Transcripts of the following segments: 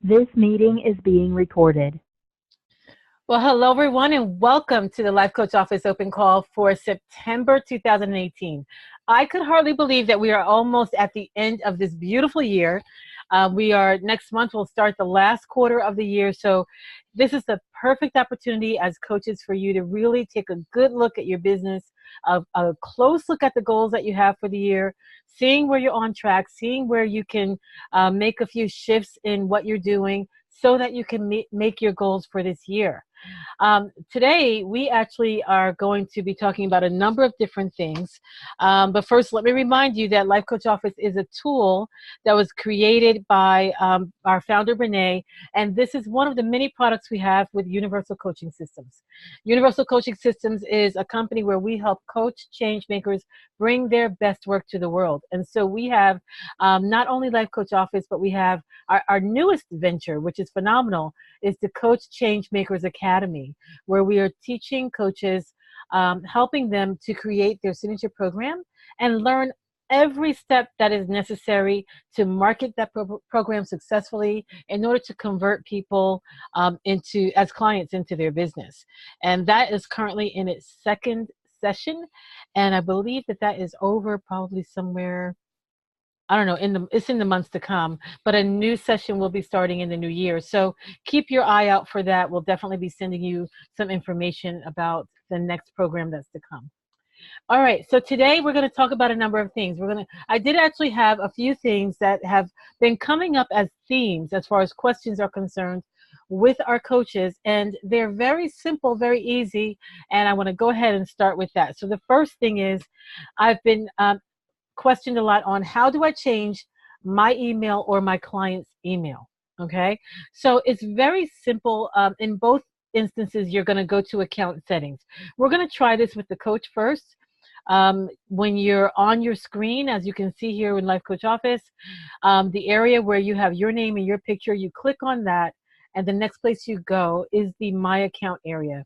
This meeting is being recorded. Well, hello, everyone, and welcome to the Life Coach Office Open Call for September 2018. I could hardly believe that we are almost at the end of this beautiful year. Next month, we'll start the last quarter of the year. So this is the perfect opportunity as coaches for you to really take a good look at your business, a close look at the goals that you have for the year, seeing where you're on track, seeing where you can make a few shifts in what you're doing so that you can make your goals for this year. Today, we actually are going to be talking about a number of different things. But first, let me remind you that Life Coach Office is a tool that was created by our founder, Renee, and this is one of the many products we have with Universal Coaching Systems. Universal Coaching Systems is a company where we help coach change makers bring their best work to the world. And so we have not only Life Coach Office, but we have our newest venture, which is phenomenal, is the Coach Change Makers Academy, where we are teaching coaches, helping them to create their signature program and learn every step that is necessary to market that program successfully in order to convert people as clients into their business. And that is currently in its second session, and I believe that is over probably somewhere, I don't know, it's in the months to come, but a new session will be starting in the new year. So keep your eye out for that. We'll definitely be sending you some information about the next program that's to come. All right, so today we're going to talk about a number of things. I did actually have a few things that have been coming up as themes as far as questions are concerned with our coaches, and they're very simple, very easy, and I want to go ahead and start with that. So the first thing is, I've been questioned a lot on how do I change my email or my client's email. Okay, so it's very simple. In both instances, you're going to go to account settings. We're going to try this with the coach first. When you're on your screen, as you can see here in Life Coach Office, the area where you have your name and your picture, you click on that, and the next place you go is the My Account area.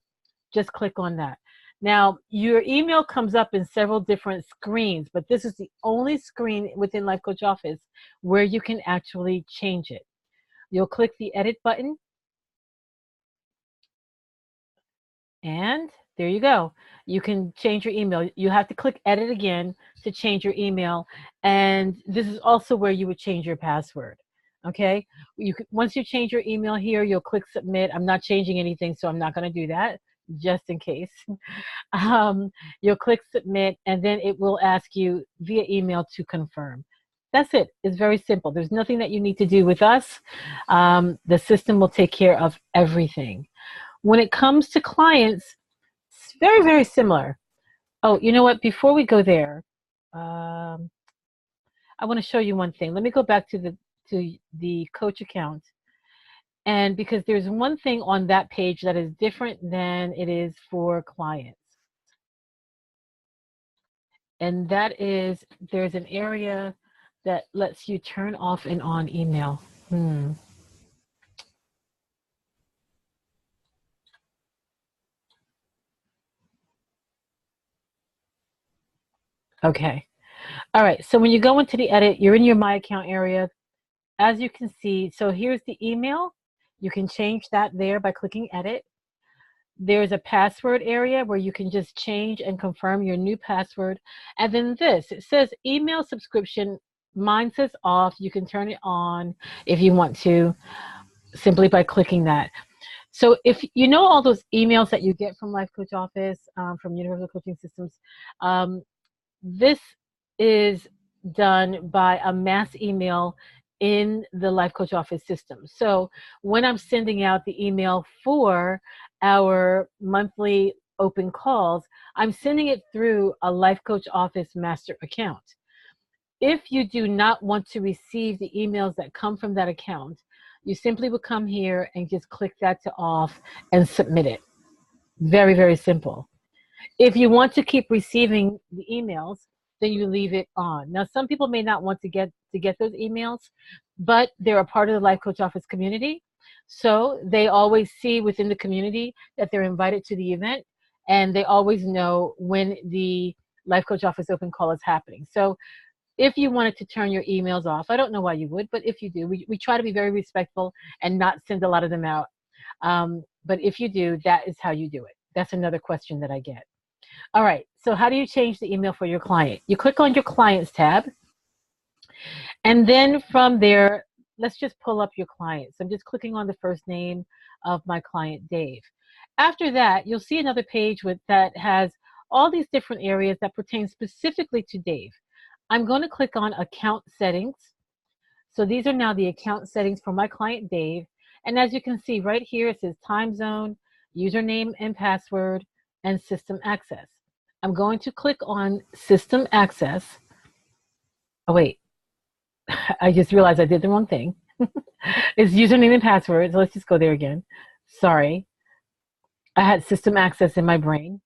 Just click on that. Now, your email comes up in several different screens, but this is the only screen within Life Coach Office where you can actually change it. You'll click the edit button, and there you go. You can change your email. You have to click edit again to change your email, and this is also where you would change your password. Okay, once you change your email here, you'll click submit. I'm not changing anything, so I'm not going to do that, just in case. You'll click submit, and then it will ask you via email to confirm. That's it. It's very simple. There's nothing that you need to do with us. The system will take care of everything. When it comes to clients, it's very, very similar. Oh, you know what? Before we go there, I want to show you one thing. Let me go back to the coach account. And because there's one thing on that page that is different than it is for clients. And that is, there's an area that lets you turn off and on email. Okay. All right. So when you go into the edit, you're in your My Account area. As you can see, so here's the email. You can change that there by clicking edit. There's a password area where you can just change and confirm your new password. And then it says email subscription. Mine says off. You can turn it on if you want to, simply by clicking that. So if you know all those emails that you get from Life Coach Office, from Universal Coaching Systems, this is done by a mass email in the Life Coach Office system. So when I'm sending out the email for our monthly open calls, I'm sending it through a Life Coach Office master account. If you do not want to receive the emails that come from that account, you simply would come here and just click that to off and submit it. Very, very simple. If you want to keep receiving the emails, then you leave it on. Now, some people may not want to get those emails, but they're a part of the Life Coach Office community. So they always see within the community that they're invited to the event, and they always know when the Life Coach Office open call is happening. So if you wanted to turn your emails off, I don't know why you would, but if you do, we try to be very respectful and not send a lot of them out. But if you do, that is how you do it. That's another question that I get. All right, so how do you change the email for your client? You click on your Clients tab, and then from there, let's just pull up your clients. I'm just clicking on the first name of my client, Dave. After that, you'll see another page that has all these different areas that pertain specifically to Dave. I'm going to click on Account Settings. So these are now the account settings for my client, Dave. And as you can see right here, it says time zone, username and password, and system access. I'm going to click on System Access. Oh, wait. I just realized I did the wrong thing. It's username and password. So let's just go there again. Sorry. I had System Access in my brain.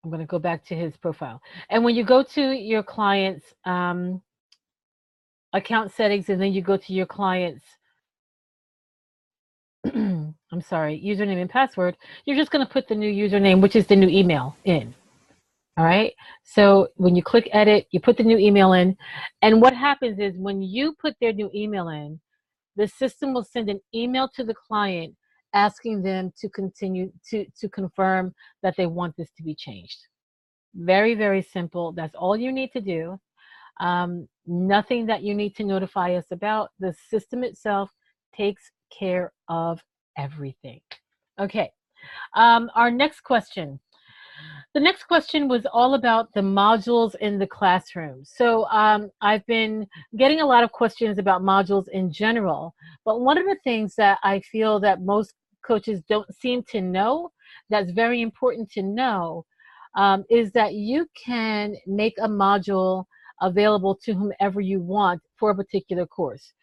I'm going to go back to his profile. And when you go to your client's account settings, and then you go to your client's, I'm sorry, username and password, you're just going to put the new username, which is the new email, in. All right. So when you click edit, you put the new email in. And what happens is when you put their new email in, the system will send an email to the client asking them to continue to confirm that they want this to be changed. Very, very simple. That's all you need to do. Nothing that you need to notify us about. The system itself takes care of everything. Okay. Our next question. The next question was all about the modules in the classroom. So I've been getting a lot of questions about modules in general, but one of the things that I feel that most coaches don't seem to know, that's very important to know, is that you can make a module available to whomever you want for a particular course.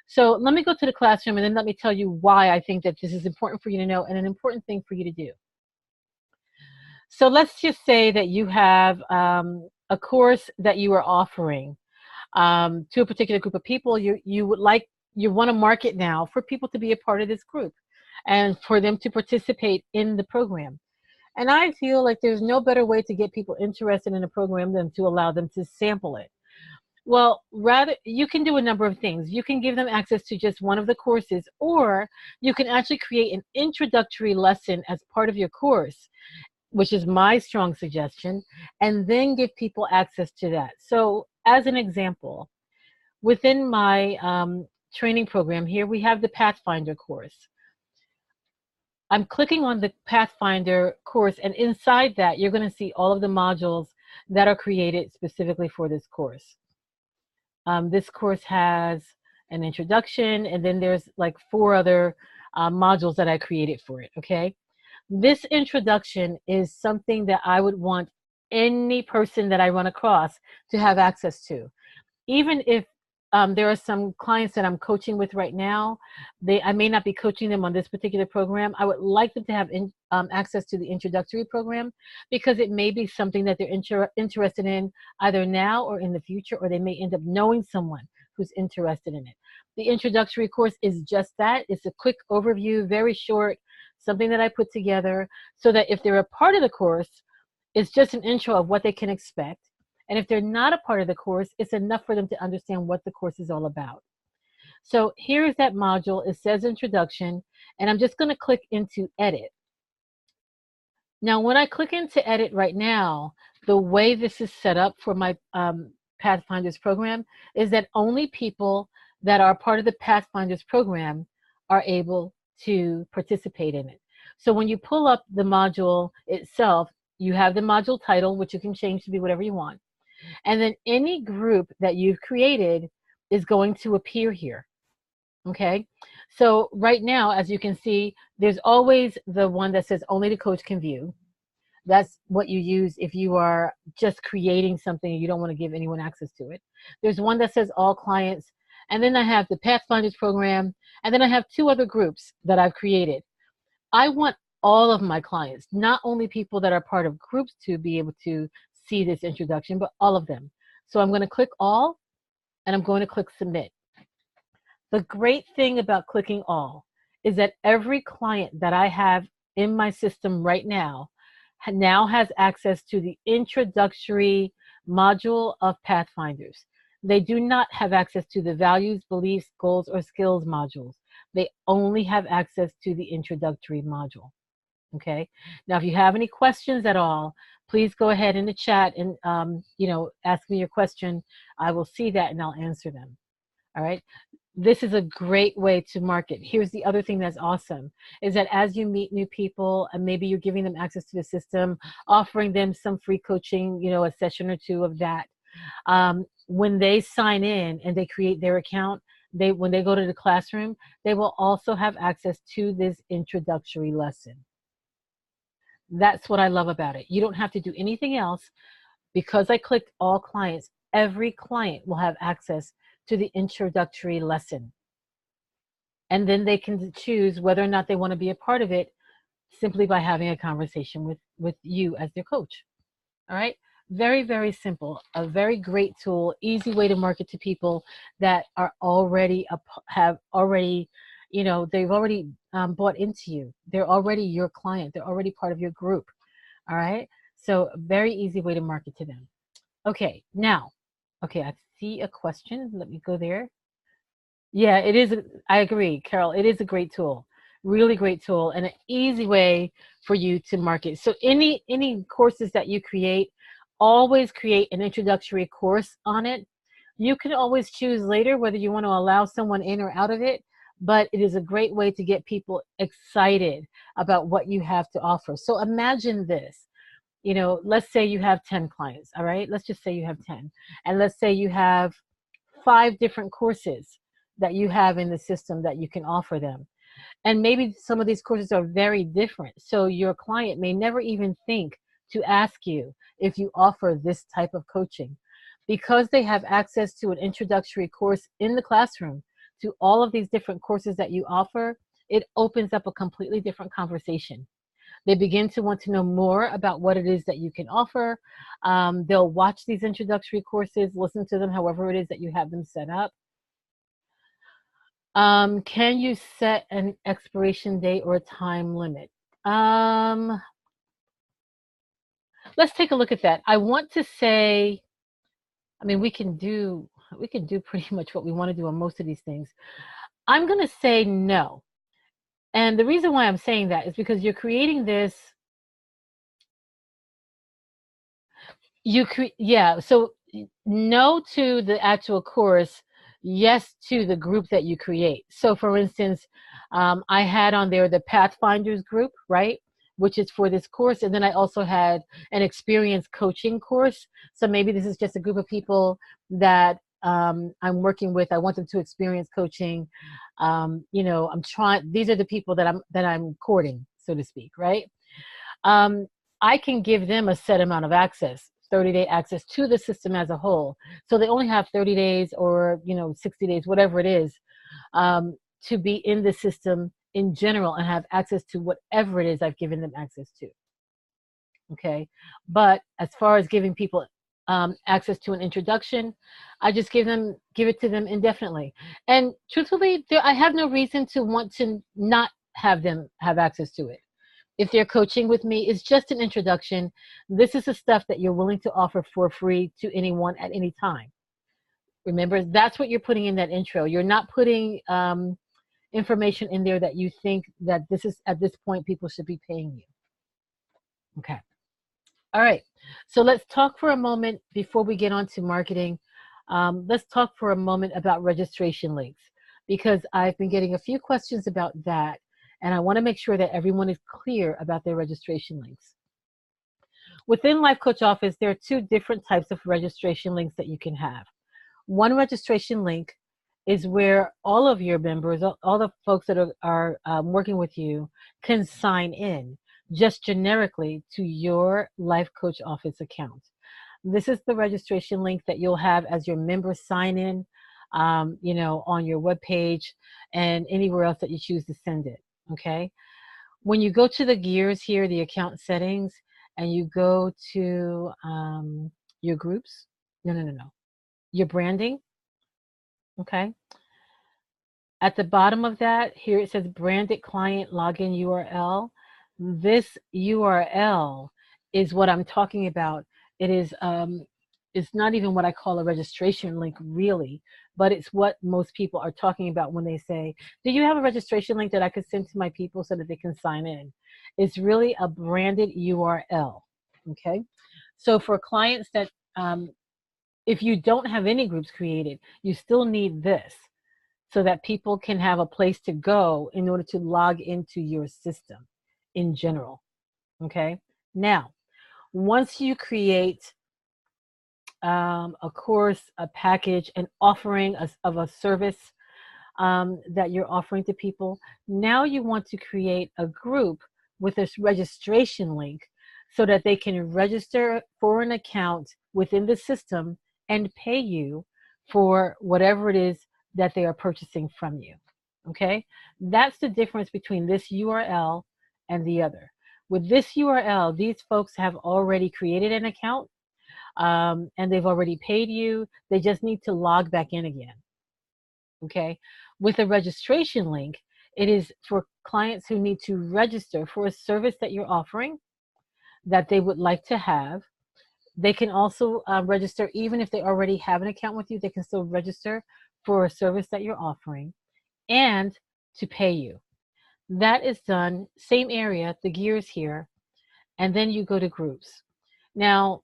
So let me go to the classroom and then let me tell you why I think that this is important for you to know and an important thing for you to do. So let's just say that you have a course that you are offering to a particular group of people. You want to market now for people to be a part of this group and for them to participate in the program. And I feel like there's no better way to get people interested in a program than to allow them to sample it. Well, rather, you can do a number of things. You can give them access to just one of the courses, or you can actually create an introductory lesson as part of your course, which is my strong suggestion, and then give people access to that. So as an example, within my training program here, we have the Pathfinder course. I'm clicking on the Pathfinder course, and inside that, you're going to see all of the modules that are created specifically for this course. This course has an introduction, and then there's like 4 other modules that I created for it, okay? This introduction is something that I would want any person that I run across to have access to. Even if there are some clients that I'm coaching with right now, I may not be coaching them on this particular program. I would like them to have access to the introductory program, because it may be something that they're interested in either now or in the future, or they may end up knowing someone who's interested in it. The introductory course is just that. It's a quick overview, very short, something that I put together so that if they're a part of the course, it's just an intro of what they can expect. And if they're not a part of the course, it's enough for them to understand what the course is all about. So here's that module. It says introduction, and I'm just going to click into edit. Now, when I click into edit right now, the way this is set up for my Pathfinders program is that only people that are part of the Pathfinders program are able to participate in it. So when you pull up the module itself, you have the module title, which you can change to be whatever you want. And then any group that you've created is going to appear here. Okay, so right now, as you can see, there's always the one that says only the coach can view. That's what you use if you are just creating something and you don't want to give anyone access to it. There's one that says all clients, and then I have the Pathfinders program, and then I have 2 other groups that I've created. I want all of my clients, not only people that are part of groups, to be able to see this introduction, but all of them. So I'm going to click all, and I'm going to click submit. The great thing about clicking all is that every client that I have in my system right now now has access to the introductory module of Pathfinders. They do not have access to the values, beliefs, goals, or skills modules. They only have access to the introductory module. Okay. Now, if you have any questions at all, please go ahead in the chat and, ask me your question. I will see that and I'll answer them. All right. This is a great way to market. Here's the other thing that's awesome is that as you meet new people and maybe you're giving them access to the system, offering them some free coaching, a session or two of that. When they sign in and they create their account, when they go to the classroom, they will also have access to this introductory lesson. That's what I love about it. You don't have to do anything else. Because I clicked all clients, every client will have access to the introductory lesson. And then they can choose whether or not they want to be a part of it simply by having a conversation with you as their coach. All right. Very, very simple. A very great tool, easy way to market to people that are already, they've already bought into you. They're already your client. They're already part of your group. All right. So very easy way to market to them. Okay, now, I see a question. Let me go there. Yeah, it is. I agree, Carol. It is a great tool, really great tool, and an easy way for you to market. So any courses that you create, always create an introductory course on it. You can always choose later whether you want to allow someone in or out of it, but it is a great way to get people excited about what you have to offer. So imagine this. Let's say you have 10 clients, all right? Let's just say you have 10. And let's say you have 5 different courses that you have in the system that you can offer them. And maybe some of these courses are very different. So your client may never even think to ask you if you offer this type of coaching. Because they have access to an introductory course in the classroom to all of these different courses that you offer, it opens up a completely different conversation. They begin to want to know more about what it is that you can offer. They'll watch these introductory courses, listen to them, however it is that you have them set up. Can you set an expiration date or a time limit? Let's take a look at that. I want to say, we can do pretty much what we want to do on most of these things. I'm going to say no. And the reason why I'm saying that is because you're creating this. So no to the actual course, yes to the group that you create. So for instance, I had on there the Pathfinders group, right? Which is for this course. And then I also had an experience coaching course. So maybe this is just a group of people that I'm working with. I want them to experience coaching. These are the people that I'm courting, so to speak, right? I can give them a set amount of access, 30-day access to the system as a whole. So they only have 30 days or 60 days, whatever it is, to be in the system in general and have access to whatever it is I've given them access to. Okay, but as far as giving people access to an introduction, I just give it to them indefinitely. And truthfully, I have no reason to want to not have them have access to it. If they're coaching with me, it's just an introduction. This is the stuff that you're willing to offer for free to anyone at any time. Remember, that's what you're putting in that intro. You're not putting information in there that you think that this is, at this point, people should be paying you. Okay. All right. So let's talk for a moment before we get on to marketing. Let's talk for a moment about registration links, because I've been getting a few questions about that. And I want to make sure that everyone is clear about their registration links. Within Life Coach Office, there are 2 different types of registration links that you can have. One registration link is where all of your members, all the folks that are working with you, can sign in just generically to your Life Coach Office account. This is the registration link that you'll have as your member sign in, on your webpage and anywhere else that you choose to send it. Okay. When you go to the gears here, the account settings, and you go to your groups, your branding. Okay. At the bottom of that, here it says branded client login URL. This URL is what I'm talking about. It is it's not even what I call a registration link really, but it's what most people are talking about when they say, do you have a registration link that I could send to my people so that they can sign in? It's really a branded URL. Okay. So for clients that, if you don't have any groups created, you still need this so that people can have a place to go in order to log into your system in general. Okay. Now, once you create a course, a package, an offering of a service that you're offering to people, now you want to create a group with this registration link so that they can register for an account within the system and pay you for whatever it is that they are purchasing from you. Okay? That's the difference between this URL and the other. With this URL, these folks have already created an account and they've already paid you. They just need to log back in again. Okay. With a registration link, it is for clients who need to register for a service that you're offering that they would like to have. They can also register, even if they already have an account with you, they can still register for a service that you're offering and to pay you. That is done, same area, the gears here, and then you go to groups. Now,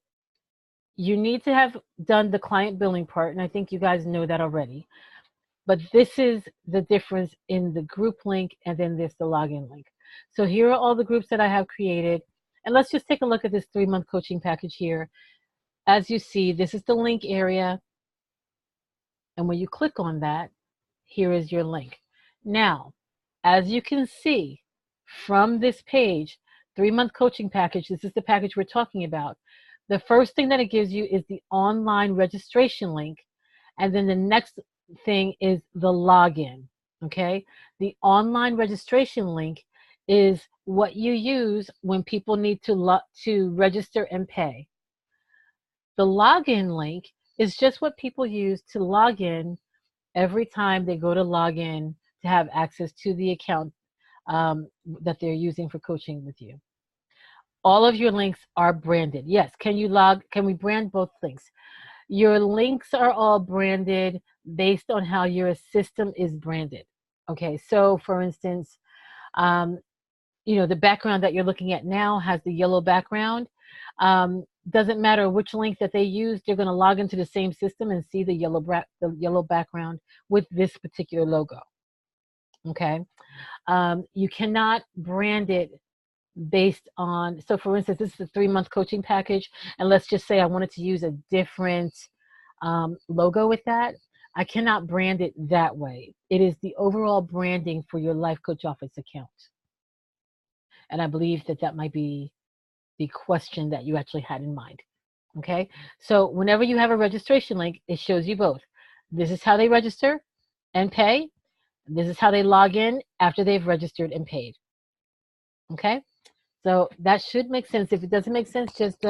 you need to have done the client billing part, and I think you guys know that already. But this is the difference in the group link, and then there's the login link. So here are all the groups that I have created. And let's just take a look at this 3-month coaching package here. As you see, this is the link area. And when you click on that, here is your link. Now, as you can see from this page, 3-month coaching package, this is the package we're talking about. The first thing that it gives you is the online registration link. And then the next thing is the login. Okay. The online registration link is what you use when people need to register and pay. The login link is just what people use to log in every time they go to log in to have access to the account that they're using for coaching with you. All of your links are branded. Yes. Can we brand both links? Your links are all branded based on how your system is branded. Okay, so for instance, the background that you're looking at now has the yellow background. Doesn't matter which link that they use, they're going to log into the same system and see the yellow background with this particular logo. Okay, you cannot brand it based on, so for instance, this is a 3-month coaching package, and let's just say I wanted to use a different logo with that. I cannot brand it that way. It is the overall branding for your Life Coach Office account. And I believe that that might be the question that you actually had in mind. Okay, so whenever you have a registration link, it shows you both. This is how they register and pay. This is how they log in after they've registered and paid. Okay, so that should make sense. If it doesn't make sense, just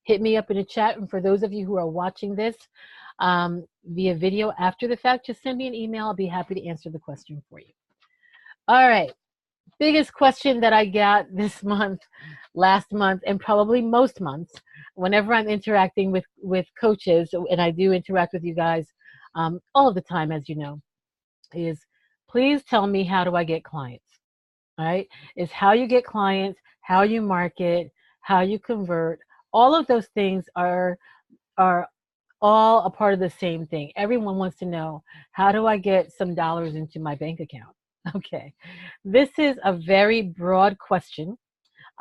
hit me up in the chat. And for those of you who are watching this via video after the fact, just send me an email. I'll be happy to answer the question for you. All right. Biggest question that I got this month, last month, and probably most months, whenever I'm interacting with coaches, and I do interact with you guys all the time, as you know, is please tell me, how do I get clients? All right. Is how you get clients, how you market, how you convert. All of those things are all a part of the same thing. Everyone wants to know, how do I get some dollars into my bank account? Okay, this is a very broad question,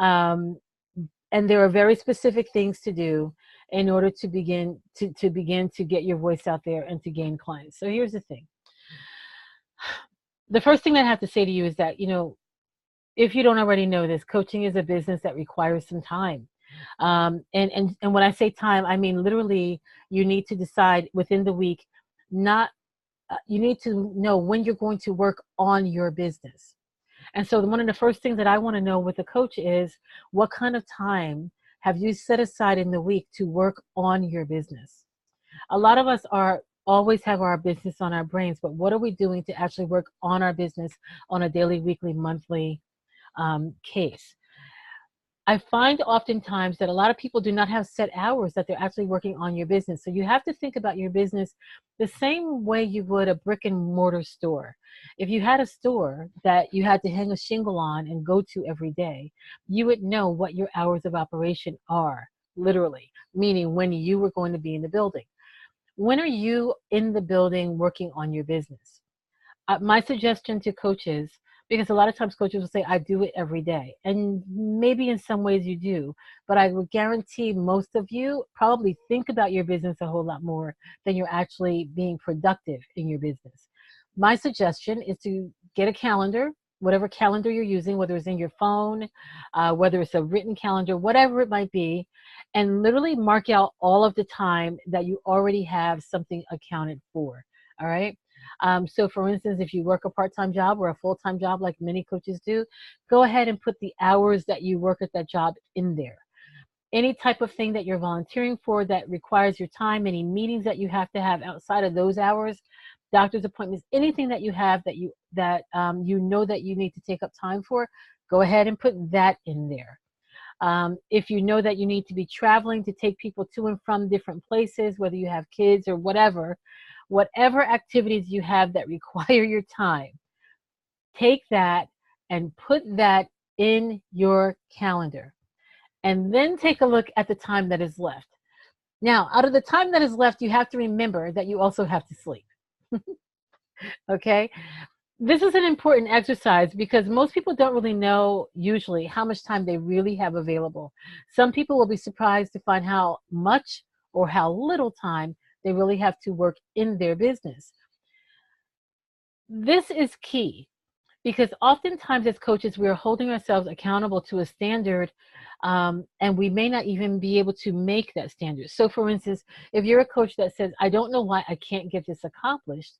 and there are very specific things to do in order to begin to get your voice out there and to gain clients. So here's the thing. The first thing that I have to say to you is that, if you don't already know this, coaching is a business that requires some time. And when I say time, I mean literally you need to decide within the week, you need to know when you're going to work on your business. And so one of the first things that I want to know with a coach is, what kind of time have you set aside in the week to work on your business? A lot of us always have our business on our brains, but what are we doing to actually work on our business on a daily, weekly, monthly case? I find oftentimes that a lot of people do not have set hours that they're actually working on your business. So you have to think about your business the same way you would a brick and mortar store. If you had a store that you had to hang a shingle on and go to every day, you would know what your hours of operation are, literally, meaning when you were going to be in the building. When are you in the building working on your business? My suggestion to coaches, because a lot of times coaches will say, I do it every day. And maybe in some ways you do, but I would guarantee most of you probably think about your business a whole lot more than you're actually being productive in your business. My suggestion is to get a calendar, whatever calendar you're using, whether it's in your phone, whether it's a written calendar, whatever it might be, and literally mark out all of the time that you already have something accounted for. All right. So for instance, if you work a part-time job or a full-time job like many coaches do, go ahead and put the hours that you work at that job in there. Any type of thing that you're volunteering for that requires your time, any meetings that you have to have outside of those hours, doctor's appointments, anything that you have that you know that you need to take up time for, go ahead and put that in there. If you know that you need to be traveling to take people to and from different places, whether you have kids or whatever activities you have that require your time, take that and put that in your calendar. And then take a look at the time that is left. Now, out of the time that is left, you have to remember that you also have to sleep. Okay? This is an important exercise because most people don't really know usually how much time they really have available. Some people will be surprised to find how much or how little time they really have to work in their business. This is key because oftentimes as coaches, we are holding ourselves accountable to a standard, and we may not even be able to make that standard. So for instance, if you're a coach that says, I don't know why I can't get this accomplished,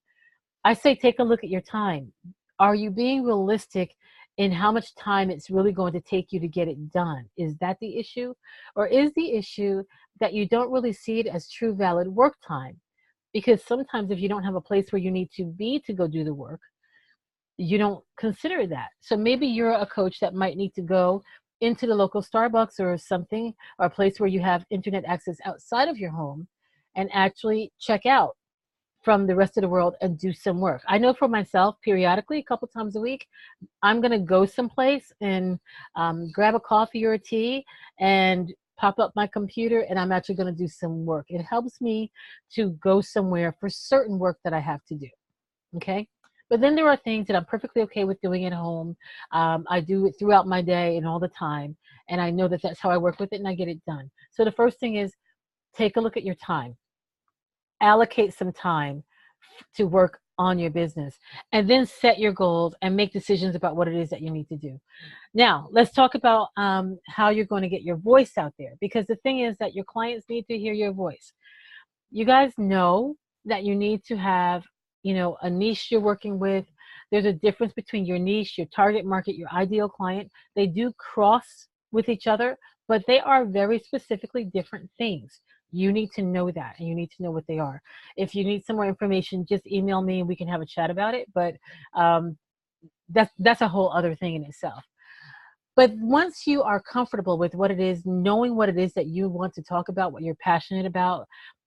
I say, take a look at your time. Are you being realistic in how much time it's really going to take you to get it done? Is that the issue? Or is the issue that you don't really see it as true valid work time? Because sometimes if you don't have a place where you need to be to go do the work, you don't consider that. So maybe you're a coach that might need to go into the local Starbucks or something, or a place where you have internet access outside of your home and actually check out from the rest of the world and do some work. I know for myself, periodically, a couple times a week, I'm going to go someplace and grab a coffee or a tea and pop up my computer, and I'm actually going to do some work. It helps me to go somewhere for certain work that I have to do. Okay. But then there are things that I'm perfectly okay with doing at home. I do it throughout my day and all the time. And I know that that's how I work with it and I get it done. So the first thing is take a look at your time. Allocate some time to work on your business, and then set your goals and make decisions about what it is that you need to do. Now, let's talk about how you're going to get your voice out there, because the thing is that your clients need to hear your voice. You guys know that you need to have, a niche you're working with. There's a difference between your niche, your target market, your ideal client. They do cross with each other, but they are very specifically different things. You need to know that, and you need to know what they are. If you need some more information, just email me and we can have a chat about it. But that's a whole other thing in itself. But once you are comfortable with what it is, knowing what it is that you want to talk about, what you're passionate about,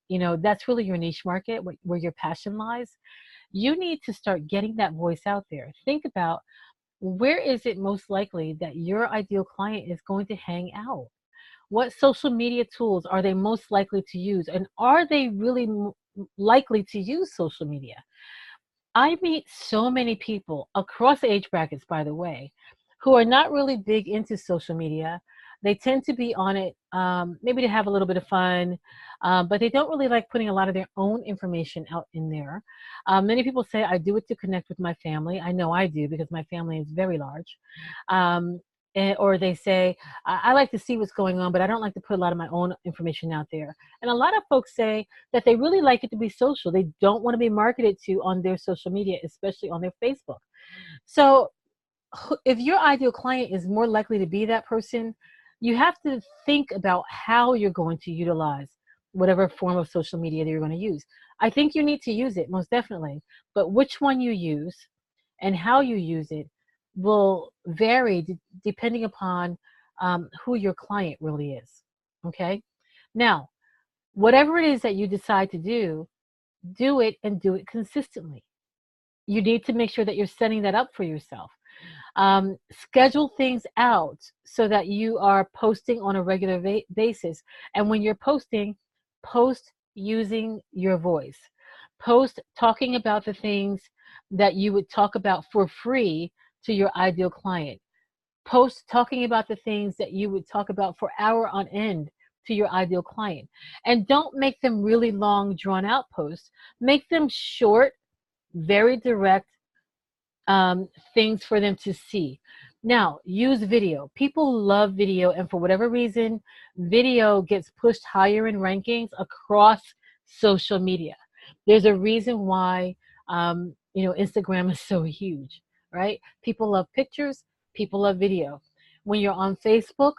that's really your niche market, where your passion lies. You need to start getting that voice out there. Think about, where is it most likely that your ideal client is going to hang out? What social media tools are they most likely to use? And are they really likely to use social media? I meet so many people across age brackets, by the way, who are not really big into social media. They tend to be on it maybe to have a little bit of fun, but they don't really like putting a lot of their own information out in there. Many people say, I do it to connect with my family. I know I do, because my family is very large. Or they say, I like to see what's going on, but I don't like to put a lot of my own information out there. And a lot of folks say that they really like it to be social. They don't want to be marketed to on their social media, especially on their Facebook. So if your ideal client is more likely to be that person, you have to think about how you're going to utilize whatever form of social media that you're going to use. I think you need to use it, most definitely, but which one you use and how you use it will vary depending upon who your client really is. Okay. Now, whatever it is that you decide to do it and do it consistently. You need to make sure that you're setting that up for yourself. Schedule things out so that you are posting on a regular basis. And when you're posting, post using your voice. Post talking about the things that you would talk about for free to your ideal client. Post talking about the things that you would talk about for hour on end to your ideal client. And don't make them really long, drawn out posts. Make them short, very direct, things for them to see. Now, use video. People love video, and for whatever reason, video gets pushed higher in rankings across social media. There's a reason why, Instagram is so huge, right? People love pictures, people love video. When you're on Facebook,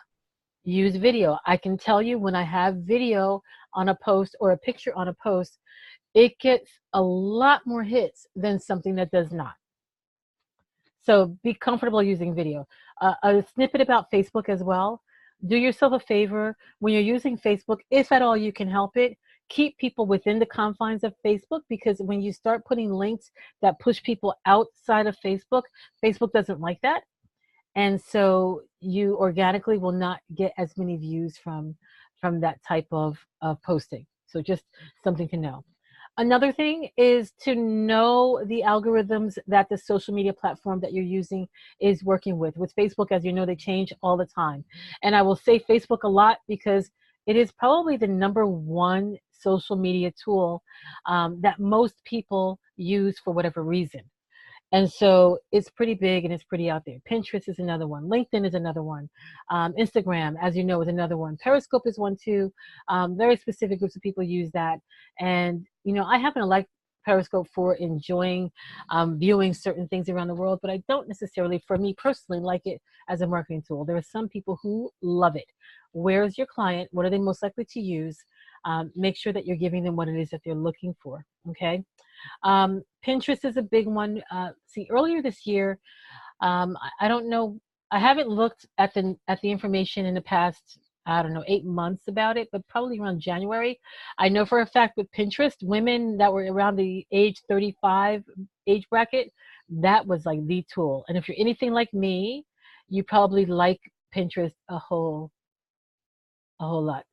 use video. I can tell you when I have video on a post or a picture on a post, it gets a lot more hits than something that does not. So be comfortable using video. A snippet about Facebook as well. Do yourself a favor when you're using Facebook, if at all you can help it, keep people within the confines of Facebook, because when you start putting links that push people outside of Facebook, Facebook doesn't like that. And so you organically will not get as many views from that type of posting. So just something to know. Another thing is to know the algorithms that the social media platform that you're using is working with. With Facebook, as you know, they change all the time. And I will say Facebook a lot because it is probably the #1 social media tool that most people use for whatever reason. And so it's pretty big and it's pretty out there. Pinterest is another one. LinkedIn is another one. Instagram, as you know, is another one. Periscope is one too. Very specific groups of people use that. And, I happen to like Periscope for enjoying viewing certain things around the world, but I don't necessarily, for me personally, like it as a marketing tool. There are some people who love it. Where's your client? What are they most likely to use? Make sure that you're giving them what it is that they're looking for. Okay. Pinterest is a big one. See, earlier this year, I don't know, I haven't looked at the information in the past, I don't know, 8 months about it, but probably around January. I know for a fact with Pinterest, women that were around the age 35 age bracket, that was like the tool. And if you're anything like me, you probably like Pinterest a whole lot.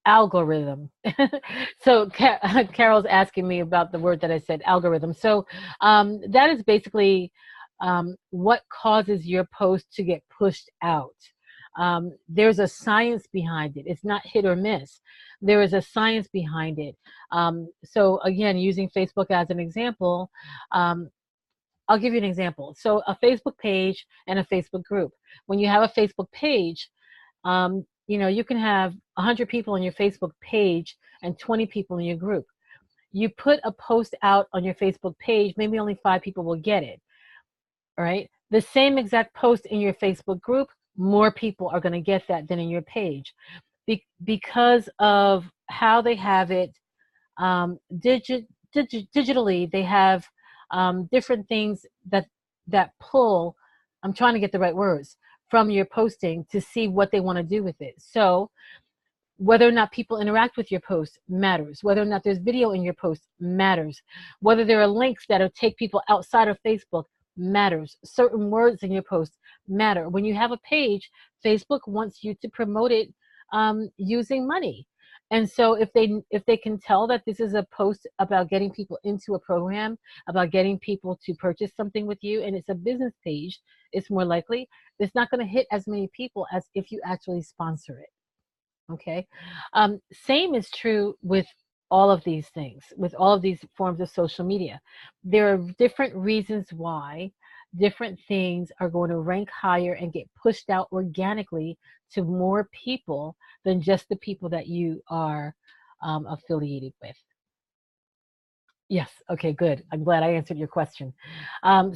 Algorithm. So Carol's asking me about the word that I said, algorithm. So that is basically what causes your post to get pushed out. There's a science behind it. It's not hit or miss. There is a science behind it. So again, using Facebook as an example, I'll give you an example. So a Facebook page and a Facebook group. When you have a Facebook page, you can have 100 people on your Facebook page and 20 people in your group. You put a post out on your Facebook page, maybe only 5 people will get it. All right. The same exact post in your Facebook group, more people are going to get that than in your page because of how they have it digitally. They have different things that pull. I'm trying to get the right words from your posting to see what they want to do with it. So whether or not people interact with your post matters. Whether or not there's video in your post matters. Whether there are links that'll take people outside of Facebook matters. Certain words in your post matter. When you have a page, Facebook wants you to promote it using money. And so if they can tell that this is a post about getting people into a program, about getting people to purchase something with you, and it's a business page, it's more likely it's not going to hit as many people as if you actually sponsor it. Okay. Same is true with all of these things, with all of these forms of social media. There are different reasons why different things are going to rank higher and get pushed out organically to more people than just the people that you are affiliated with. Yes. Okay, good. I'm glad I answered your question.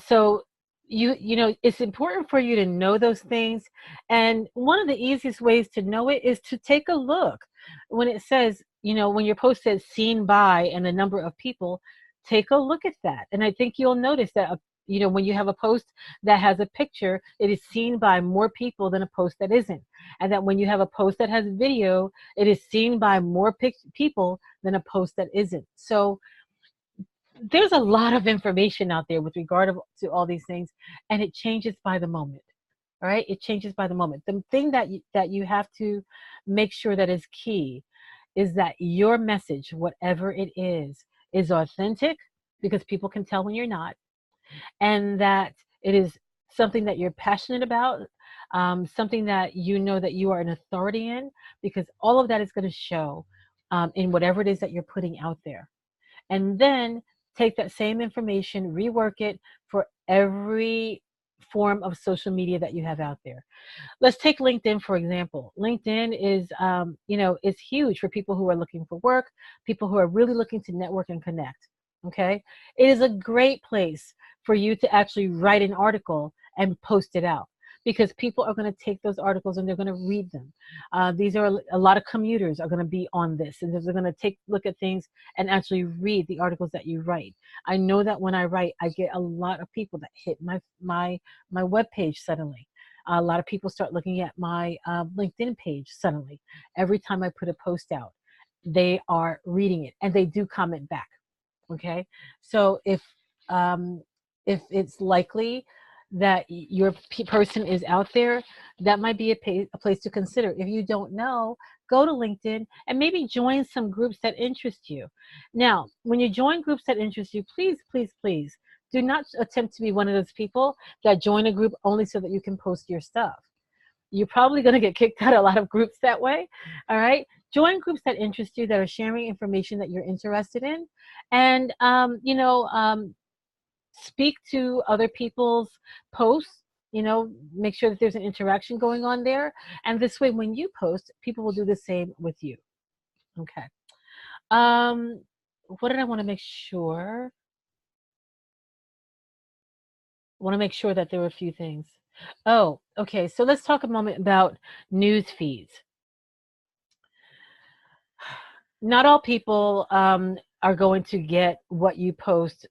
So it's important for you to know those things. And one of the easiest ways to know it is to take a look. When it says, when your post says seen by and the number of people, take a look at that. And I think you'll notice that when you have a post that has a picture, it is seen by more people than a post that isn't. And that when you have a post that has video, it is seen by more people than a post that isn't. So there's a lot of information out there with regard to all these things, and it changes by the moment. All right, it changes by the moment. The thing that you have to make sure that is key is that your message, whatever it is authentic, because people can tell when you're not, and that it is something that you're passionate about, something that you know that you are an authority in, because all of that is going to show in whatever it is that you're putting out there. And then take that same information, rework it for every form of social media that you have out there. Let's take LinkedIn, for example. LinkedIn is huge for people who are looking for work, people who are really looking to network and connect. Okay. It is a great place for you to actually write an article and post it out, because people are going to take those articles and they're going to read them. These are a lot of commuters are going to be on this, and they're going to look at things and actually read the articles that you write. I know that when I write, I get a lot of people that hit my webpage suddenly. A lot of people start looking at my LinkedIn page suddenly. Every time I put a post out, they are reading it and they do comment back. Okay, so if it's likely that your person is out there, that might be a place to consider. If you don't know, go to LinkedIn and maybe join some groups that interest you. Now, when you join groups that interest you, please, please, please do not attempt to be one of those people that join a group only so that you can post your stuff. You're probably going to get kicked out of a lot of groups that way. All right. Join groups that interest you, that are sharing information that you're interested in. And, speak to other people's posts, make sure that there's an interaction going on there. And this way, when you post, people will do the same with you. Okay. What did I want to make sure? I want to make sure that there were a few things. Oh, okay. So let's talk a moment about news feeds. Not all people are going to get what you post.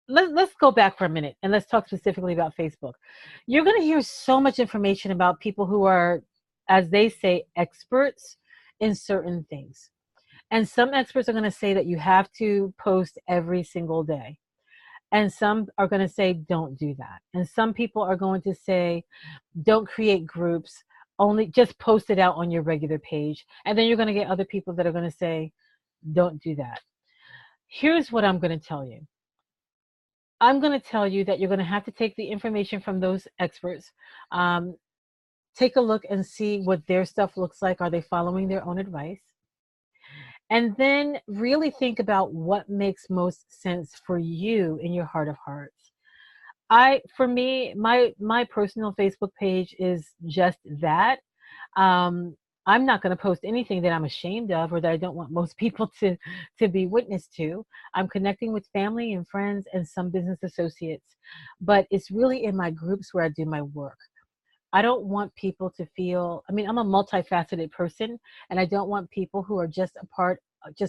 Let's go back for a minute and let's talk specifically about Facebook. You're going to hear so much information about people who are, as they say, experts in certain things. And some experts are going to say that you have to post every single day. And some are going to say, don't do that. And some people are going to say, don't create groups, only just post it out on your regular page. And then you're going to get other people that are going to say, don't do that. Here's what I'm going to tell you. I'm going to tell you that you're going to have to take the information from those experts, take a look and see what their stuff looks like. Are they following their own advice? And then really think about what makes most sense for you in your heart of hearts. For me, my personal Facebook page is just that. I'm not going to post anything that I'm ashamed of or that I don't want most people to be witness to. I'm connecting with family and friends and some business associates, but it's really in my groups where I do my work. I don't want people to feel, I'm a multifaceted person, and I don't want people who are just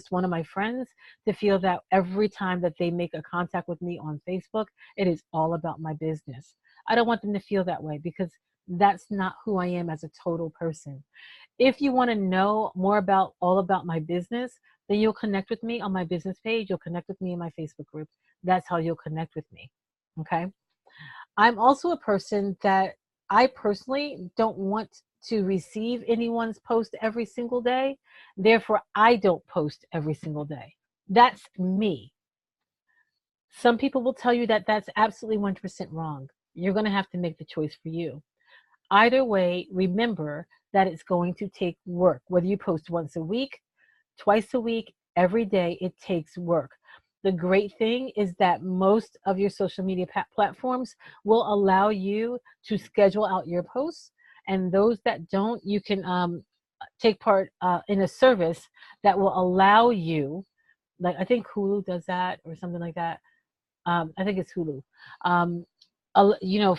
one of my friends to feel that every time that they make a contact with me on Facebook, it is all about my business. I don't want them to feel that way, because that's not who I am as a total person. If you want to know more about all about my business, then you'll connect with me on my business page. You'll connect with me in my Facebook group. That's how you'll connect with me. Okay. I'm also a person that I personally don't want to receive anyone's post every single day. Therefore, I don't post every single day. That's me. Some people will tell you that that's absolutely 100% wrong. You're going to have to make the choice for you. Either way, remember that it's going to take work. Whether you post once a week, twice a week, every day, it takes work. The great thing is that most of your social media platforms will allow you to schedule out your posts. And those that don't, you can take part in a service that will allow you, like I think Hulu does that or something like that. I think it's Hulu.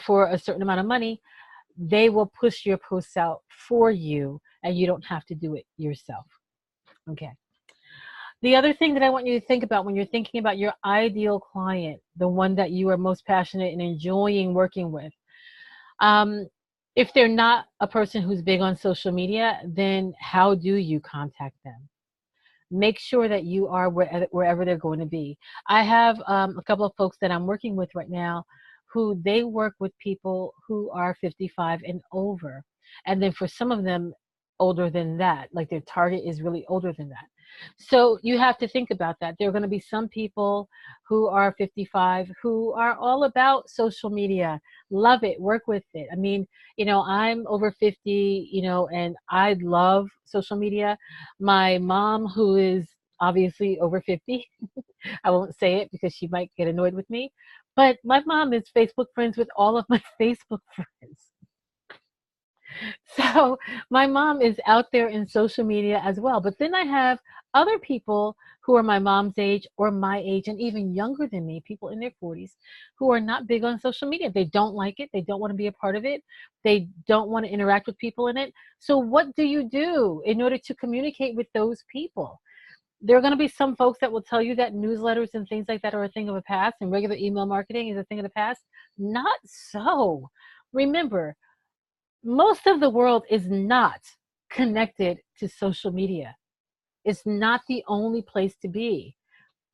For a certain amount of money, they will push your posts out for you and you don't have to do it yourself. Okay. The other thing that I want you to think about when you're thinking about your ideal client, the one that you are most passionate and enjoying working with, um, if they're not a person who's big on social media, then how do you contact them? Make sure that you are wherever they're going to be. I have a couple of folks that I'm working with right now who they work with people who are 55 and over. And then for some of them, older than that, like their target is really older than that. So you have to think about that. There are going to be some people who are 55 who are all about social media, love it, work with it. I mean, I'm over 50, and I love social media. My mom, who is obviously over 50, I won't say it because she might get annoyed with me, but my mom is Facebook friends with all of my Facebook friends. So my mom is out there in social media as well. But then I have other people who are my mom's age or my age and even younger than me, people in their 40s, who are not big on social media. They don't like it. They don't want to be a part of it. They don't want to interact with people in it. So what do you do in order to communicate with those people? There are going to be some folks that will tell you that newsletters and things like that are a thing of the past and regular email marketing is a thing of the past. Not so. Remember, most of the world is not connected to social media. It's not the only place to be.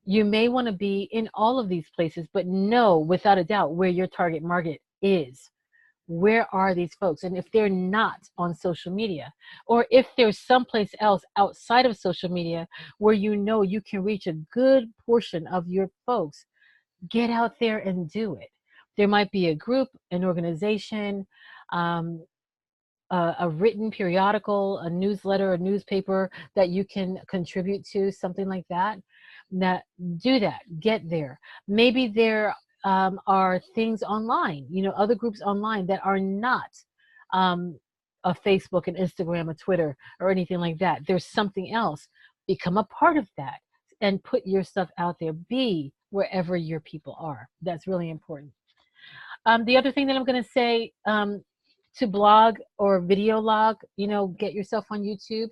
You may want to be in all of these places, but know without a doubt where your target market is. Where are these folks? And if they're not on social media, or if there's someplace else outside of social media where you can reach a good portion of your folks, get out there and do it. There might be a group, an organization, um, a written periodical, a newsletter, a newspaper that you can contribute to, something like that. That do that. Get there. Maybe there are things online, other groups online that are not um, a Facebook, an Instagram, a Twitter, or anything like that. There's something else. Become a part of that and put your stuff out there. Be wherever your people are. That's really important. The other thing that I'm going to say, to blog or video log, get yourself on YouTube.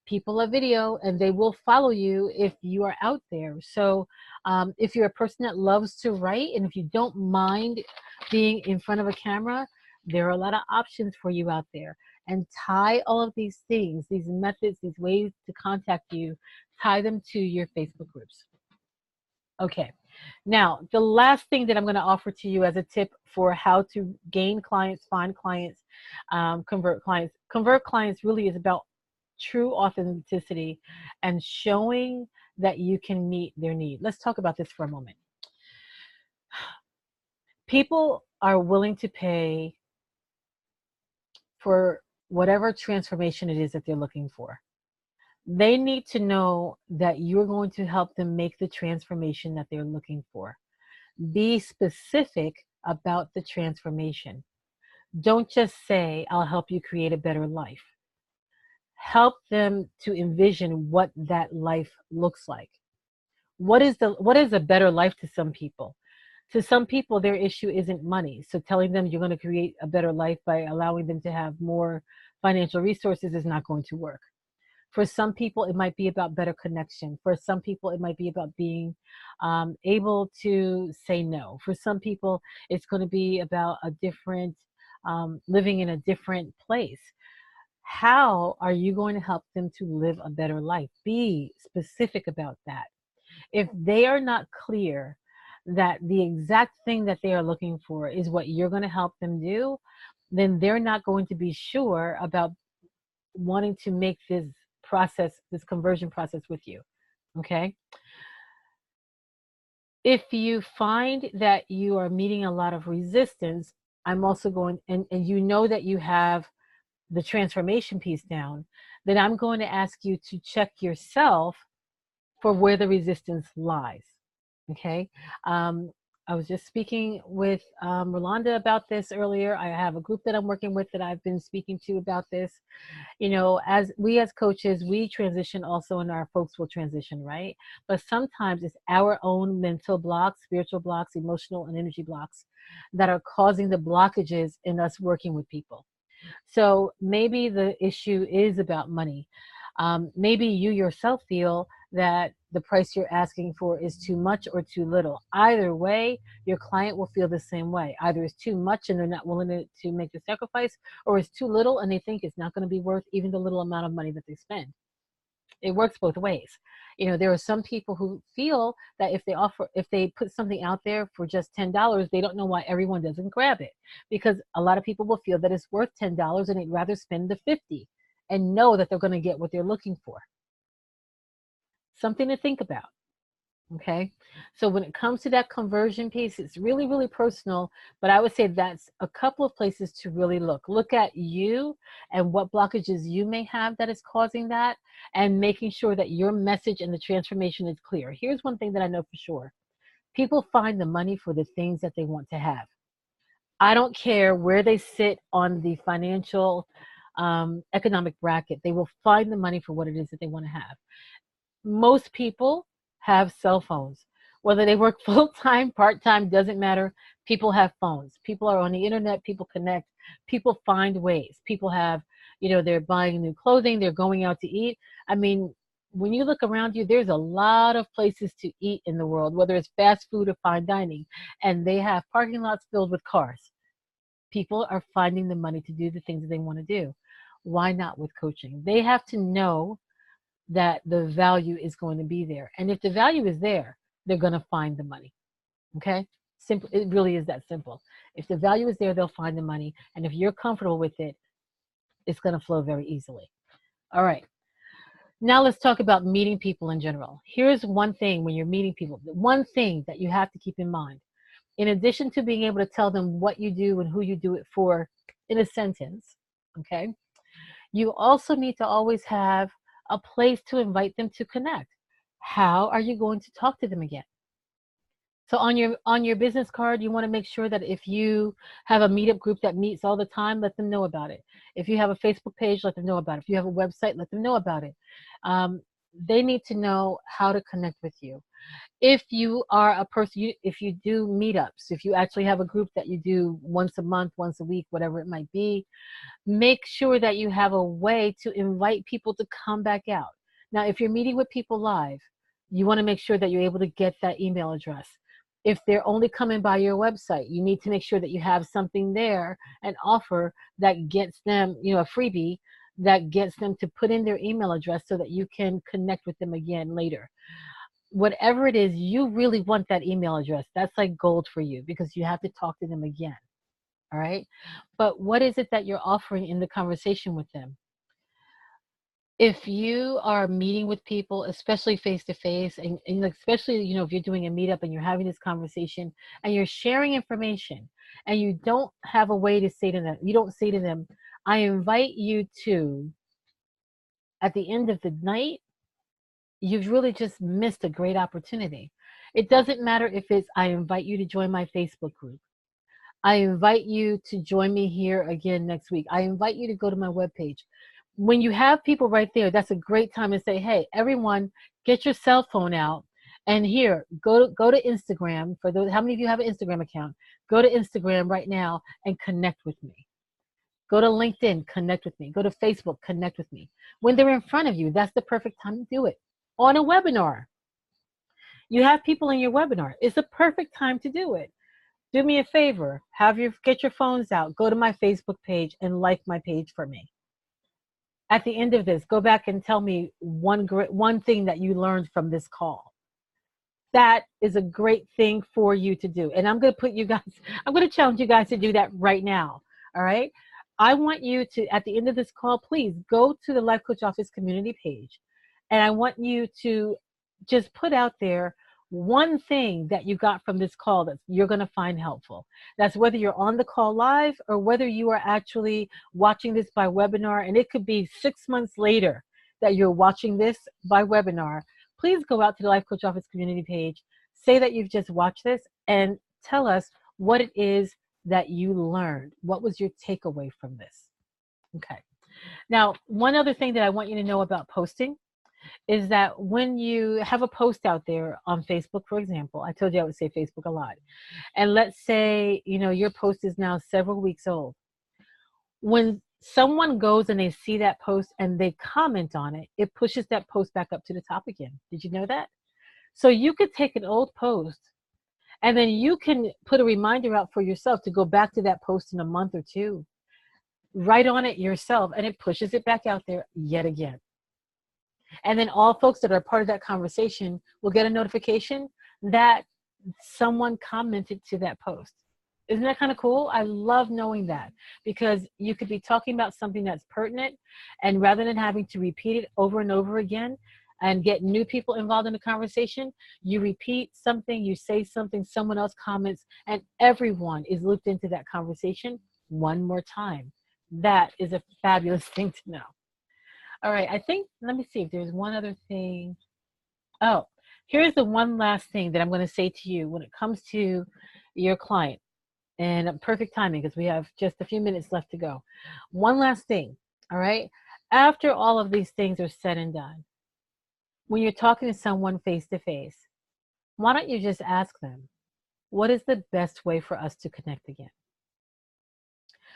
People love video and they will follow you if you are out there. So if you're a person that loves to write and if you don't mind being in front of a camera, there are a lot of options for you out there. And tie all of these things, these methods, these ways to contact you, tie them to your Facebook groups. Okay. Now, the last thing that I'm going to offer to you as a tip for how to gain clients, find clients, convert clients. Convert clients really is about true authenticity and showing that you can meet their need. Let's talk about this for a moment. People are willing to pay for whatever transformation it is that they're looking for. They need to know that you're going to help them make the transformation that they're looking for. Be specific about the transformation. Don't just say, I'll help you create a better life. Help them to envision what that life looks like. What is a better life to some people? To some people, their issue isn't money. So telling them you're going to create a better life by allowing them to have more financial resources is not going to work. For some people, it might be about better connection. For some people, it might be about being able to say no. For some people, it's going to be about a different, living in a different place. How are you going to help them to live a better life? Be specific about that. If they are not clear that the exact thing that they are looking for is what you're going to help them do, then they're not going to be sure about wanting to make this process, this conversion process with you. Okay. If you find that you are meeting a lot of resistance, I'm also going, and you know that you have the transformation piece down, then I'm going to ask you to check yourself for where the resistance lies. Okay. I was just speaking with Rolanda about this earlier. I have a group that I'm working with that I've been speaking to about this. As coaches, we transition also, and our folks will transition, right? But sometimes it's our own mental blocks, spiritual blocks, emotional and energy blocks that are causing the blockages in us working with people. So maybe the issue is about money. Maybe you yourself feel that the price you're asking for is too much or too little. Either way, your client will feel the same way. Either it's too much and they're not willing to make the sacrifice, or it's too little and they think it's not going to be worth even the little amount of money that they spend. It works both ways. There are some people who feel that if they put something out there for just $10, they don't know why everyone doesn't grab it, because a lot of people will feel that it's worth $10 and they'd rather spend the 50 and know that they're going to get what they're looking for. Something to think about. Okay. So when it comes to that conversion piece, it's really, really personal, but I would say that's a couple of places to really look. Look at you and what blockages you may have that is causing that, and making sure that your message and the transformation is clear. Here's one thing that I know for sure. People find the money for the things that they want to have. I don't care where they sit on the financial, economic bracket. They will find the money for what it is that they want to have. Most people have cell phones. Whether they work full-time, part-time, doesn't matter. People have phones. People are on the internet. People connect. People find ways. People have, they're buying new clothing. They're going out to eat. I mean, when you look around you, there's a lot of places to eat in the world, whether it's fast food or fine dining, and they have parking lots filled with cars. People are finding the money to do the things that they want to do. Why not with coaching? They have to know that the value is going to be there. And if the value is there, they're going to find the money. Okay? Simple. It really is that simple. If the value is there, they'll find the money. And if you're comfortable with it, it's going to flow very easily. All right. Now let's talk about meeting people in general. Here's one thing when you're meeting people, one thing that you have to keep in mind. In addition to being able to tell them what you do and who you do it for in a sentence, okay, you also need to always have a place to invite them to connect. How are you going to talk to them again? So on your business card, you want to make sure that if you have a meetup group that meets all the time, let them know about it. If you have a Facebook page, let them know about it. If you have a website, let them know about it. They need to know how to connect with you. If you are a person, if you do meetups, if you actually have a group that you do once a month, once a week, whatever it might be, make sure that you have a way to invite people to come back out. Now, if you're meeting with people live, you want to make sure that you're able to get that email address. If they're only coming by your website, you need to make sure that you have something there, an offer that gets them, a freebie that gets them to put in their email address so that you can connect with them again later. Whatever it is, you really want that email address. That's like gold for you, because you have to talk to them again. All right. But what is it that you're offering in the conversation with them? If you are meeting with people, especially face to face, and especially, if you're doing a meetup and you're having this conversation and you're sharing information and you don't have a way to say to them, you don't say to them, I invite you to, at the end of the night, you've really just missed a great opportunity. It doesn't matter if it's, I invite you to join my Facebook group. I invite you to join me here again next week. I invite you to go to my webpage. When you have people right there, that's a great time to say, hey, everyone, get your cell phone out. And here, go to Instagram. For those, how many of you have an Instagram account? Go to Instagram right now and connect with me. Go to LinkedIn, connect with me. Go to Facebook, connect with me. When they're in front of you, that's the perfect time to do it. On a webinar, you have people in your webinar. It's the perfect time to do it. Do me a favor, get your phones out, go to my Facebook page and like my page for me. At the end of this, go back and tell me one thing that you learned from this call. That is a great thing for you to do. And I'm going to challenge you guys to do that right now. All right. I want you to, at the end of this call, please go to the Life Coach Office community page. And I want you to just put out there one thing that you got from this call that you're going to find helpful. That's whether you're on the call live or whether you are actually watching this by webinar, and it could be 6 months later that you're watching this by webinar. Please go out to the Life Coach Office community page, say that you've just watched this, and tell us what it is that you learned. What was your takeaway from this? Okay. Now, one other thing that I want you to know about posting is that when you have a post out there on Facebook, for example, I told you I would say Facebook a lot. And let's say, your post is now several weeks old. When someone goes and they see that post and they comment on it, it pushes that post back up to the top again. Did you know that? So you could take an old post and then you can put a reminder out for yourself to go back to that post in a month or two. Write on it yourself and it pushes it back out there yet again. And then all folks that are part of that conversation will get a notification that someone commented to that post. Isn't that kind of cool? I love knowing that, because you could be talking about something that's pertinent, and rather than having to repeat it over and over again and get new people involved in the conversation, you repeat something, you say something, someone else comments, and everyone is looped into that conversation one more time. That is a fabulous thing to know. All right, I think, let me see if there's one other thing. Oh, here's the one last thing that I'm going to say to you when it comes to your client. And perfect timing, because we have just a few minutes left to go. One last thing, all right? After all of these things are said and done, when you're talking to someone face to face, why don't you just ask them, what is the best way for us to connect again?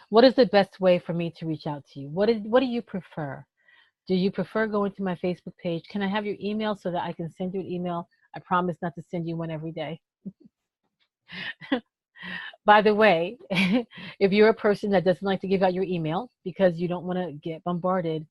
What is the best way for me to reach out to you? What do you prefer? Do you prefer going to my Facebook page? Can I have your email so that I can send you an email? I promise not to send you one every day. By the way, if you're a person that doesn't like to give out your email because you don't want to get bombarded,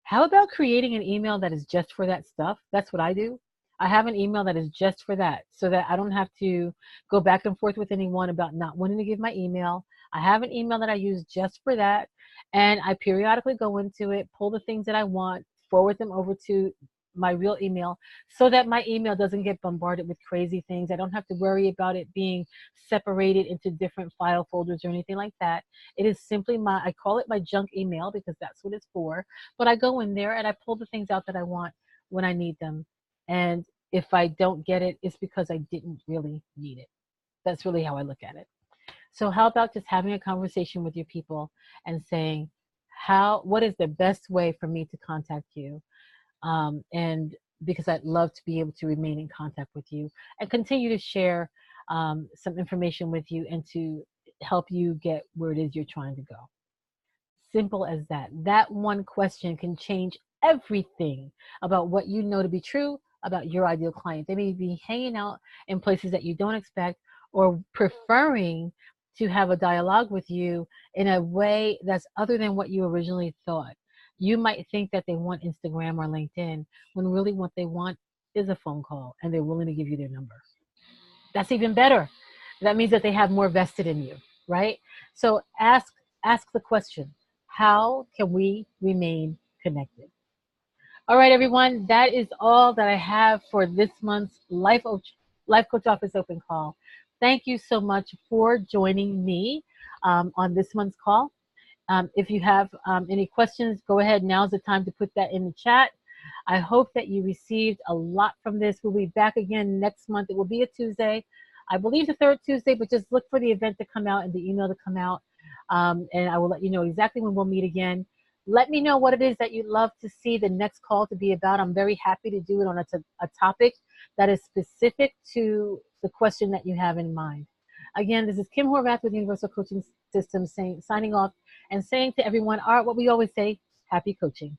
how about creating an email that is just for that stuff? That's what I do. I have an email that is just for that, so that I don't have to go back and forth with anyone about not wanting to give my email. I have an email that I use just for that, and I periodically go into it, pull the things that I want, forward them over to my real email, so that my email doesn't get bombarded with crazy things. I don't have to worry about it being separated into different file folders or anything like that. It is simply I call it my junk email because that's what it's for. But I go in there and I pull the things out that I want when I need them. And if I don't get it, it's because I didn't really need it. That's really how I look at it. So how about just having a conversation with your people and saying, what is the best way for me to contact you? And because I'd love to be able to remain in contact with you and continue to share some information with you and to help you get where it is you're trying to go. Simple as that. That one question can change everything about what you know to be true about your ideal client. They may be hanging out in places that you don't expect, or preferring to have a dialogue with you in a way that's other than what you originally thought. You might think that they want Instagram or LinkedIn when really what they want is a phone call, and they're willing to give you their number. That's even better. That means that they have more vested in you, right? So ask the question, how can we remain connected? All right, everyone, that is all that I have for this month's Life Coach Office Open Call. Thank you so much for joining me on this month's call. If you have any questions, go ahead. Now's the time to put that in the chat. I hope that you received a lot from this. We'll be back again next month. It will be a Tuesday. I believe the third Tuesday, but just look for the event to come out and the email to come out. And I will let you know exactly when we'll meet again. Let me know what it is that you'd love to see the next call to be about. I'm very happy to do it on a topic that is specific to the question that you have in mind. Again, this is Kim Horvath with Universal Coaching Systems signing off and saying to everyone, what we always say, happy coaching.